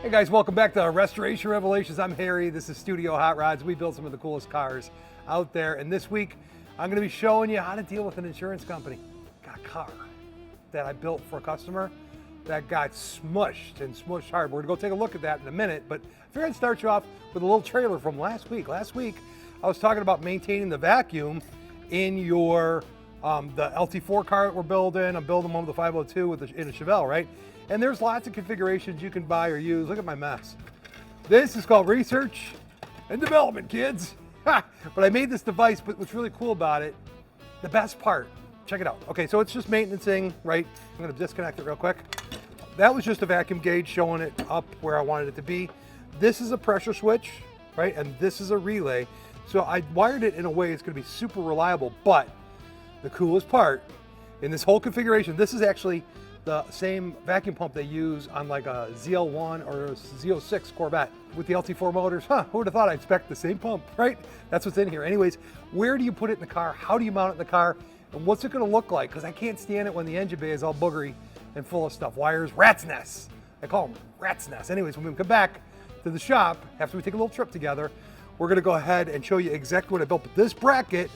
Hey guys, welcome back to Restoration Revelations. I'm Harry. This is Studio Hotrods. We build some of the coolest cars out there. And this week, I'm going to be showing you how to deal with an insurance company. Got a car that I built for a customer that got smushed hard. We're going to go take a look at that in a minute, but I figured I'd start you off with a little trailer from last week. Last week, I was talking about maintaining the vacuum in your the LT4 car that we're building. I'm building one with the 502 in a Chevelle, right? And there's lots of configurations you can buy or use. Look at my mess. This is called research and development, kids. But I made this device, but what's really cool about it, the best part, check it out. Okay, so it's just maintenancing, right? I'm gonna disconnect it real quick. That was just a vacuum gauge showing it up where I wanted it to be. This is a pressure switch, right? And this is a relay. So I wired it in a way it's gonna be super reliable, but the coolest part in this whole configuration, this is actually the same vacuum pump they use on like a ZL1 or a Z06 Corvette with the LT4 motors. Who would have thought I'd expect the same pump, right? That's what's in here. Anyways, where do you put it in the car? How do you mount it in the car? And what's it gonna look like? Because I can't stand it when the engine bay is all boogery and full of stuff. Wires, rat's nests. I call them rat's nests. Anyways, when we come back to the shop, after we take a little trip together, we're gonna go ahead and show you exactly what I built. But this bracket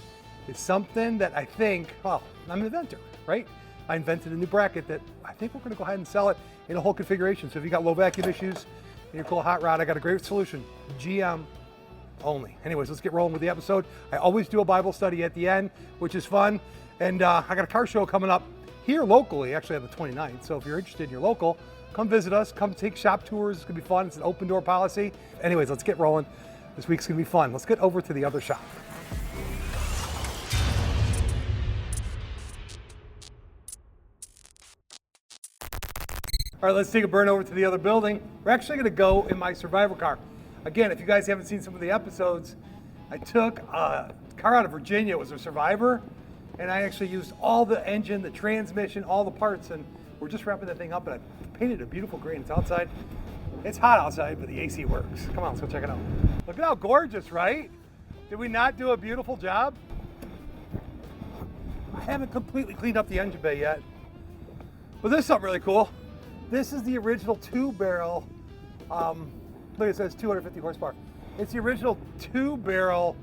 is something that I think, well, I'm an inventor, right? I invented a new bracket that I think we're gonna go ahead and sell it in a whole configuration. So if you got low vacuum issues in your cool hot rod, I got a great solution, GM only. Anyways, let's get rolling with the episode. I always do a Bible study at the end, which is fun. And I got a car show coming up here locally, actually on the 29th. So if you're interested in your local, come visit us, come take shop tours. It's gonna be fun. It's an open door policy. Anyways, let's get rolling. This week's gonna be fun. Let's get over to the other shop. All right, let's take a burn over to the other building. We're actually gonna go in my survivor car. Again, if you guys haven't seen some of the episodes, I took a car out of Virginia. It was a Survivor, and I actually used all the engine, the transmission, all the parts, and we're just wrapping that thing up, and I painted a beautiful green. It's outside. It's hot outside, but the AC works. Come on, let's go check it out. Look at how gorgeous, right? Did we not do a beautiful job? I haven't completely cleaned up the engine bay yet, but this is something really cool. This is the original two-barrel, look, it says 250 horsepower. It's the original two-barrel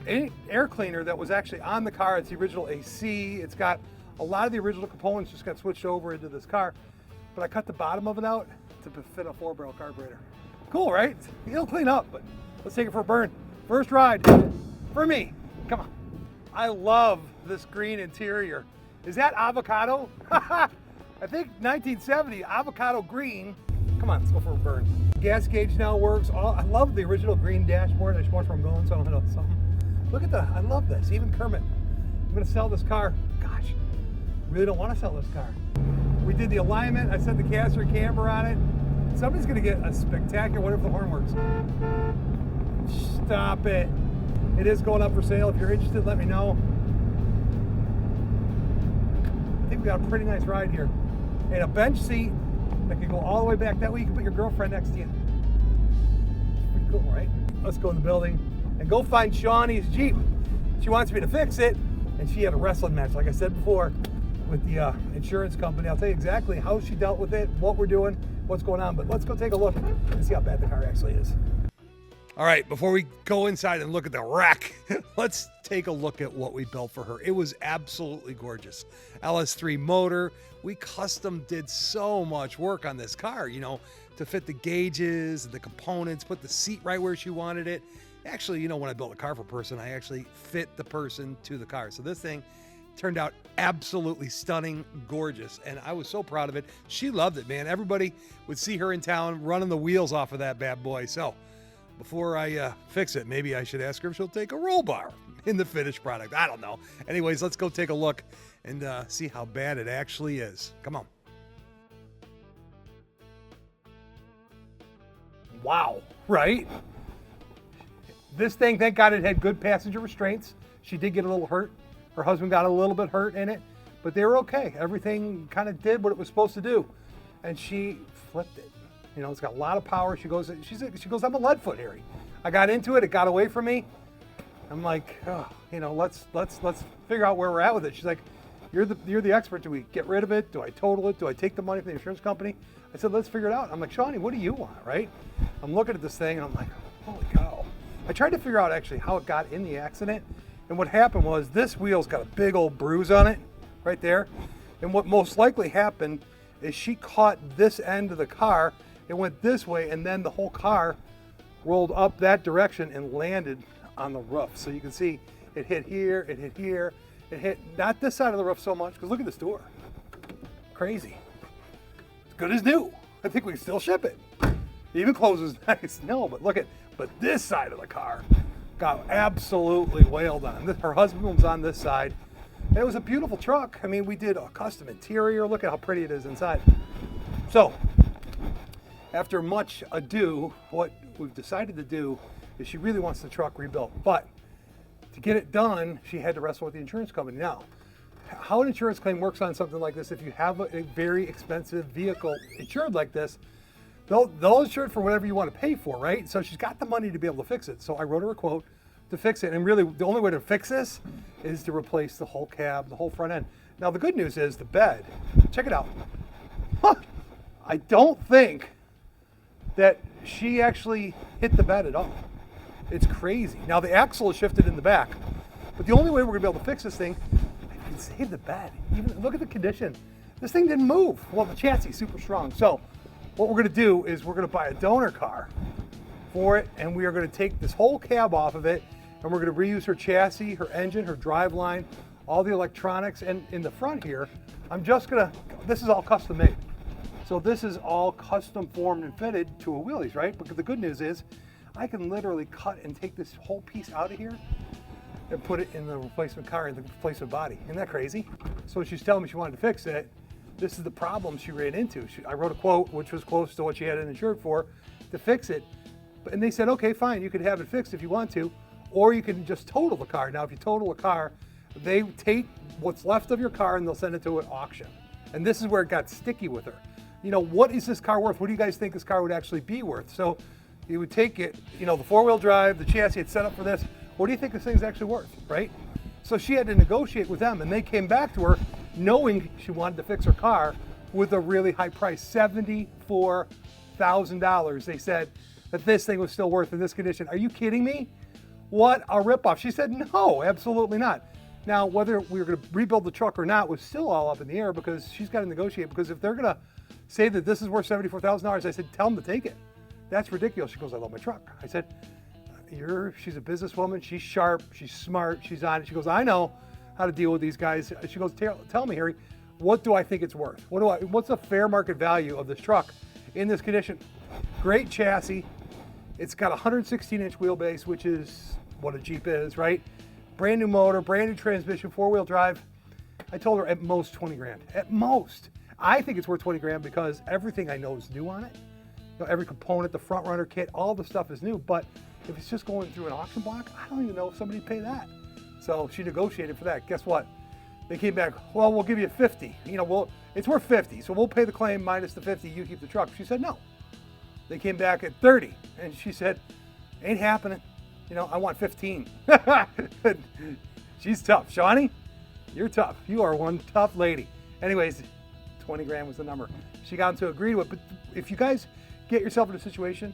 air cleaner that was actually on the car. It's the original AC. It's got a lot of the original components just got switched over into this car, but I cut the bottom of it out to fit a 4-barrel carburetor. Cool, right? It'll clean up, but let's take it for a burn. First ride for me. Come on. I love this green interior. Is that avocado? I think 1970, avocado green. Come on, let's go for a burn. Gas gauge now works. I love the original green dashboard. I just watch where I'm going, so I don't know something. Look at I love this, even Kermit. I'm gonna sell this car. Gosh, really don't wanna sell this car. We did the alignment. I set the caster camber on it. Somebody's gonna get a spectacular, what if the horn works? Stop it. It is going up for sale. If you're interested, let me know. I think we got a pretty nice ride here. And a bench seat that can go all the way back. That way you can put your girlfriend next to you. Pretty cool, right? Let's go in the building and go find Shawnee's Jeep. She wants me to fix it, and she had a wrestling match, like I said before, with the insurance company. I'll tell you exactly how she dealt with it, what we're doing, what's going on, but let's go take a look and see how bad the car actually is. All right, before we go inside and look at the wreck, let's take a look at what we built for her. It was absolutely gorgeous. LS3 motor. We custom did so much work on this car, you know, to fit the gauges, the components, put the seat right where she wanted it. Actually, you know, when I built a car for a person, I actually fit the person to the car. So this thing turned out absolutely stunning, gorgeous, and I was so proud of it. She loved it, man. Everybody would see her in town running the wheels off of that bad boy. So before I fix it, maybe I should ask her if she'll take a roll bar in the finished product. I don't know. Anyways, let's go take a look and see how bad it actually is. Come on. Wow, right? This thing, thank God it had good passenger restraints. She did get a little hurt. Her husband got a little bit hurt in it, but they were okay. Everything kind of did what it was supposed to do. And she flipped it. You know, it's got a lot of power. She goes, I'm a lead foot, Harry. I got into it, it got away from me. I'm like, oh, you know, let's figure out where we're at with it. She's like, You're the expert. Do we get rid of it? Do I total it? Do I take the money from the insurance company? I said, let's figure it out. I'm like, Shawnee, what do you want, right? I'm looking at this thing and I'm like, holy cow. I tried to figure out actually how it got in the accident. And what happened was this wheel's got a big old bruise on it right there. And what most likely happened is she caught this end of the car. It went this way and then the whole car rolled up that direction and landed on the roof. So you can see it hit here, it hit here. It hit not this side of the roof so much, because look at this door. Crazy. As good as new. I think we can still ship it. Even closes nice. No, but but this side of the car got absolutely wailed on. Her husband was on this side. And it was a beautiful truck. I mean, we did a custom interior. Look at how pretty it is inside. So, after much ado, what we've decided to do is she really wants the truck rebuilt. But to get it done, she had to wrestle with the insurance company. Now, how an insurance claim works on something like this, if you have a very expensive vehicle insured like this, they'll insure it for whatever you want to pay for, right? So she's got the money to be able to fix it. So I wrote her a quote to fix it. And really, the only way to fix this is to replace the whole cab, the whole front end. Now, the good news is the bed. Check it out. Huh. I don't think that she actually hit the bed at all. It's crazy. Now the axle is shifted in the back, but the only way we're gonna be able to fix this thing, I can save the bed. Even look at the condition. This thing didn't move. Well, the chassis is super strong. So what we're gonna do is we're gonna buy a donor car for it, and we are gonna take this whole cab off of it, and we're gonna reuse her chassis, her engine, her drive line, all the electronics, and in the front here, this is all custom made. So this is all custom formed and fitted to a Willies, right? But the good news is, I can literally cut and take this whole piece out of here and put it in the replacement car, in the replacement body. Isn't that crazy? So she's telling me she wanted to fix it. This is the problem she ran into. I wrote a quote, which was close to what she had it insured for, to fix it. And they said, okay, fine, you could have it fixed if you want to, or you can just total the car. Now, if you total a car, they take what's left of your car and they'll send it to an auction. And this is where it got sticky with her. You know, what is this car worth? What do you guys think this car would actually be worth? So you would take it, you know, the four-wheel drive, the chassis, it's set up for this. What do you think this thing's actually worth, right? So she had to negotiate with them, and they came back to her knowing she wanted to fix her car with a really high price, $74,000. They said that this thing was still worth in this condition. Are you kidding me? What a ripoff. She said, no, absolutely not. Now, whether we were going to rebuild the truck or not was still all up in the air, because she's got to negotiate, because if they're going to say that this is worth $74,000, I said, tell them to take it. That's ridiculous. She goes, I love my truck. I said, she's a businesswoman. She's sharp. She's smart. She's on it. She goes, I know how to deal with these guys. She goes, tell me, Harry, what do I think it's worth? What's the fair market value of this truck in this condition? Great chassis. It's got a 116-inch wheelbase, which is what a Jeep is, right? Brand new motor, brand new transmission, four-wheel drive. I told her at most 20 grand. At most. I think it's worth 20 grand because everything I know is new on it. Every component, the front runner kit, all the stuff is new. But if it's just going through an auction block, I don't even know if somebody'd pay that. So she negotiated for that. Guess what? They came back, well, we'll give you 50. It's worth 50, so we'll pay the claim minus the 50, you keep the truck. She said no. They came back at 30, and she said, ain't happening. I want 15. She's tough. Shawnee, you're tough. You are one tough lady. Anyways, 20 grand was the number. She got them to agree to it. But if you guys get yourself in a situation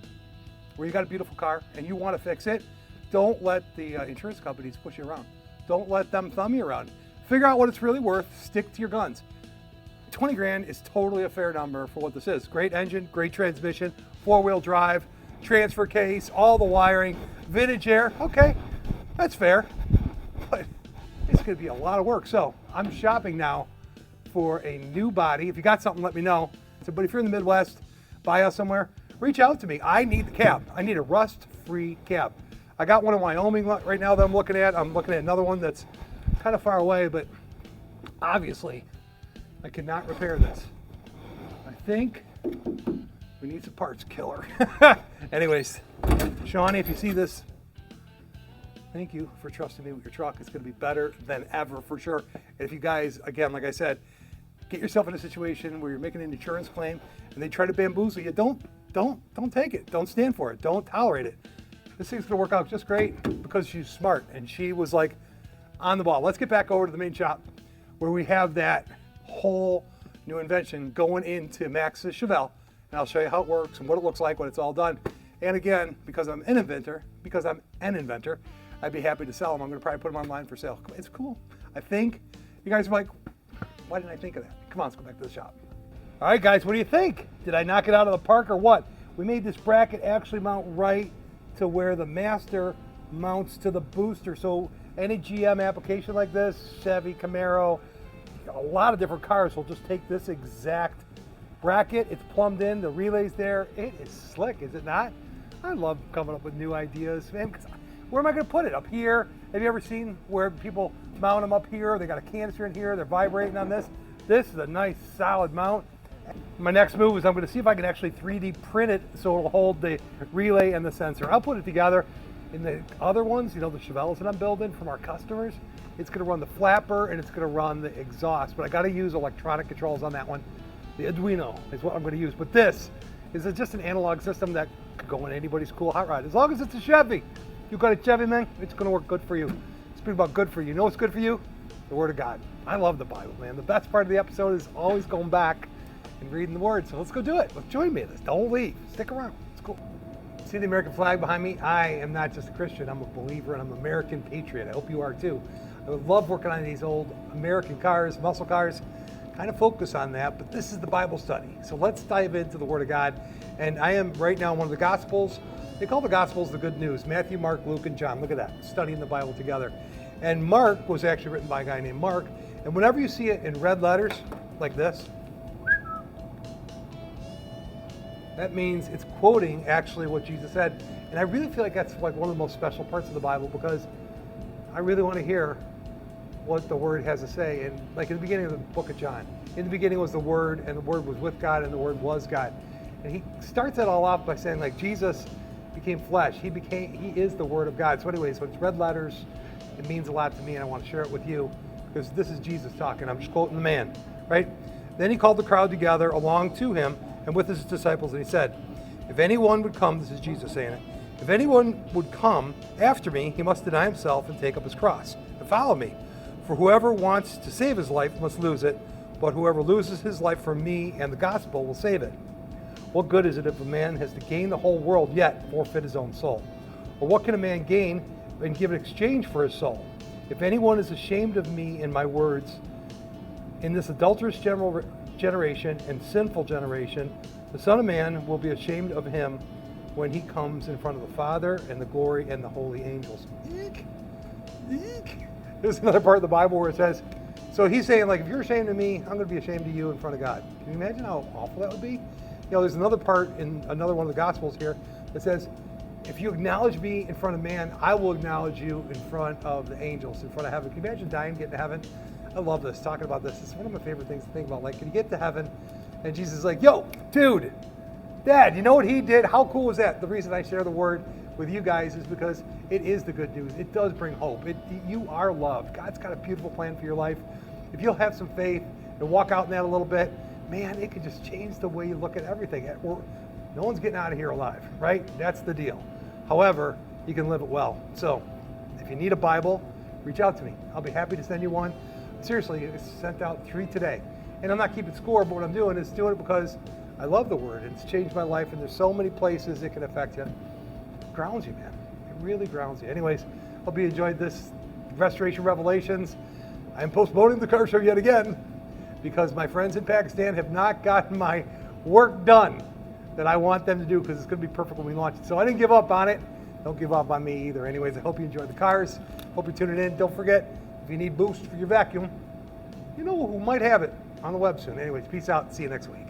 where you got a beautiful car and you want to fix it, don't let the insurance companies push you around. Don't let them thumb you around. Figure out what it's really worth. Stick to your guns. 20 grand is totally a fair number for what this is. Great engine, great transmission, four-wheel drive, transfer case, all the wiring, vintage air. Okay, that's fair. But it's going to be a lot of work. So I'm shopping now for a new body. If you got something, let me know. But if you're in the Midwest, buy us somewhere, reach out to me. I need the cab. I need a rust-free cab. I got one in Wyoming right now that I'm looking at. I'm looking at another one that's kind of far away, but obviously I cannot repair this. I think we need some parts killer. Anyways, Shawnee, if you see this, thank you for trusting me with your truck. It's going to be better than ever for sure. And if you guys, again, like I said, get yourself in a situation where you're making an insurance claim and they try to bamboozle you, don't take it. Don't stand for it. Don't tolerate it. This thing's gonna work out just great because she's smart and she was like on the ball. Let's get back over to the main shop. where we have that whole new invention going into Max's Chevelle. And I'll show you how it works and what it looks like when it's all done. And again, because I'm an inventor, I'd be happy to sell them. I'm going to probably put them online for sale. It's cool. I think you guys are like, why didn't I think of that? Come on, let's go back to the shop. All right, guys, what do you think? Did I knock it out of the park or what? We made this bracket actually mount right to where the master mounts to the booster. So any GM application like this, Chevy, Camaro, a lot of different cars will just take this exact bracket. It's plumbed in, the relay's there. It is slick, is it not? I love coming up with new ideas, man, because where am I going to put it? Up here? Have you ever seen where people mount them up here? They got a canister in here, they're vibrating on this. This is a nice solid mount. My next move is I'm going to see if I can actually 3D print it so it'll hold the relay and the sensor. I'll put it together. In the other ones, you know, the Chevelles that I'm building from our customers, it's going to run the flapper and it's going to run the exhaust, but I got to use electronic controls on that one. The Arduino is what I'm going to use, but this is just an analog system that could go in anybody's cool hot rod. As long as it's a Chevy. You've got a Chevy, man, it's going to work good for you. Speaking about good for you, know what's good for you? The Word of God. I love the Bible, man. The best part of the episode is always going back and reading the Word, so let's go do it. Let's join me in this. Don't leave. Stick around. It's cool. See the American flag behind me? I am not just a Christian. I'm a believer and I'm an American patriot. I hope you are too. I would love working on these old American cars, muscle cars, kind of focus on that, but this is the Bible study. So let's dive into the Word of God. And I am right now in one of the Gospels. They call the Gospels the good news. Matthew, Mark, Luke, and John. Look at that, studying the Bible together. And Mark was actually written by a guy named Mark. And whenever you see it in red letters, like this, that means it's quoting actually what Jesus said. And I really feel like that's like one of the most special parts of the Bible, because I really want to hear what the Word has to say. And like in the beginning of the book of John, in the beginning was the Word, and the Word was with God, and the Word was God. And he starts that all off by saying like Jesus became flesh. He is the Word of God. So anyways, when it's red letters, it means a lot to me, and I want to share it with you because this is Jesus talking. I'm just quoting the man, right? Then he called the crowd together along to him and with his disciples, and he said, if anyone would come, this is Jesus saying it, if anyone would come after me, he must deny himself and take up his cross and follow me. For whoever wants to save his life must lose it, but whoever loses his life for me and the gospel will save it. What good is it if a man has to gain the whole world yet forfeit his own soul? Or what can a man gain and give in exchange for his soul? If anyone is ashamed of me and my words in this adulterous generation and sinful generation, the Son of Man will be ashamed of him when he comes in front of the Father and the glory and the holy angels. Eek. Eek. There's another part of the Bible where it says, so he's saying, like, if you're ashamed of me, I'm going to be ashamed of you in front of God. Can you imagine how awful that would be? You know, there's another part in another one of the Gospels here that says, if you acknowledge me in front of man, I will acknowledge you in front of the angels, in front of heaven. Can you imagine dying, getting to heaven? I love this, talking about this. It's one of my favorite things to think about. Like, can you get to heaven and Jesus is like, yo, dude, Dad, you know what he did? How cool was that? The reason I share the Word with you guys is because it is the good news. It does bring hope. You are loved. God's got a beautiful plan for your life. If you'll have some faith and walk out in that a little bit, man, it could just change the way you look at everything. No one's getting out of here alive, right? That's the deal. However, you can live it well. So if you need a Bible, reach out to me. I'll be happy to send you one. Seriously, I sent out 3 today. And I'm not keeping score, but what I'm doing is doing it because I love the Word. It's changed my life, and there's so many places it can affect you. It grounds you, man. It really grounds you. Anyways, hope you enjoyed this Restoration Revelations. I'm postponing the car show yet again because my friends in Pakistan have not gotten my work done that I want them to do, because it's going to be perfect when we launch it. So I didn't give up on it. Don't give up on me either. Anyways, I hope you enjoyed the cars. Hope you're tuning in. Don't forget, if you need boost for your vacuum, you know who might have it on the web soon. Anyways, peace out. See you next week.